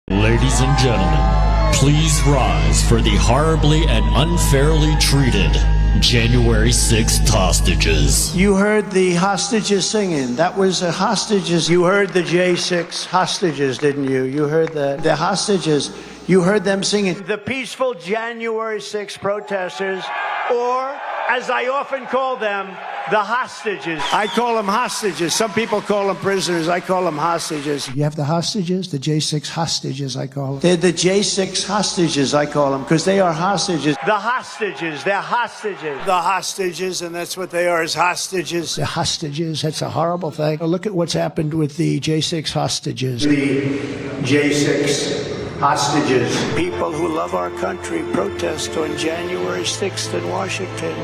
Ladies and gentlemen, please rise for the horribly and unfairly treated January 6th hostages. You heard the hostages singing. That was the hostages. You heard the J6 hostages, didn't you? You heard the hostages. You heard them singing. The peaceful January 6th protesters, or as I often call them, the hostages. I call them hostages. Some people call them prisoners. I call them hostages. You have the hostages, the J6 hostages, I call them. They're the J6 hostages, I call them, because they are hostages. The hostages. They're hostages. The hostages, and that's what they are, is hostages. The hostages. That's a horrible thing. Look at what's happened with the J6 hostages. The J6 hostages. People who love our country protest on January 6th in Washington.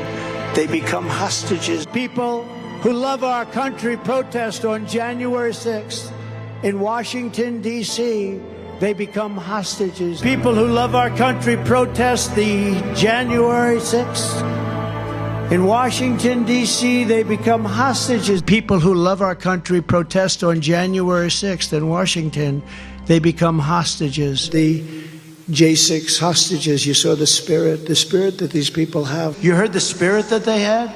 They become hostages. People who love our country protest on January 6th in Washington, D.C. They become hostages. People who love our country protest the January 6th in Washington, D.C. They become hostages. People who love our country protest on January 6th in Washington. They become hostages. The J6 hostages, you saw the spirit that these people have. You heard the spirit that they had?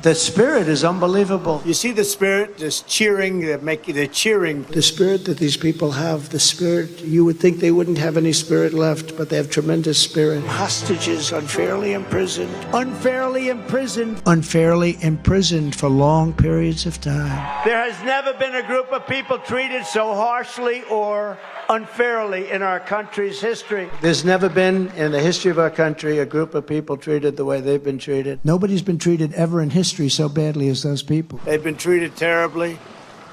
The spirit is unbelievable. You see the spirit just cheering, they're cheering. The spirit that these people have, the spirit, you would think they wouldn't have any spirit left, but they have tremendous spirit. Hostages unfairly imprisoned. Unfairly imprisoned. Unfairly imprisoned for long periods of time. There has never been a group of people treated so harshly or unfairly in our country's history. There's never been in the history of our country a group of people treated the way they've been treated. Nobody's been treated ever in history so badly as those people. They've been treated terribly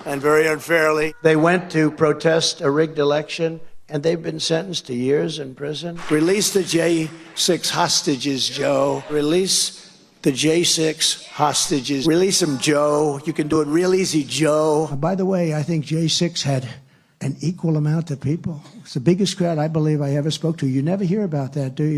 and very unfairly. They went to protest a rigged election, and they've been sentenced to years in prison. Release the J6 hostages, Joe. Release the J6 hostages. Release them, Joe. You can do it real easy, Joe. By the way, I think J6 had an equal amount of people. It's the biggest crowd I believe I ever spoke to. You never hear about that, do you?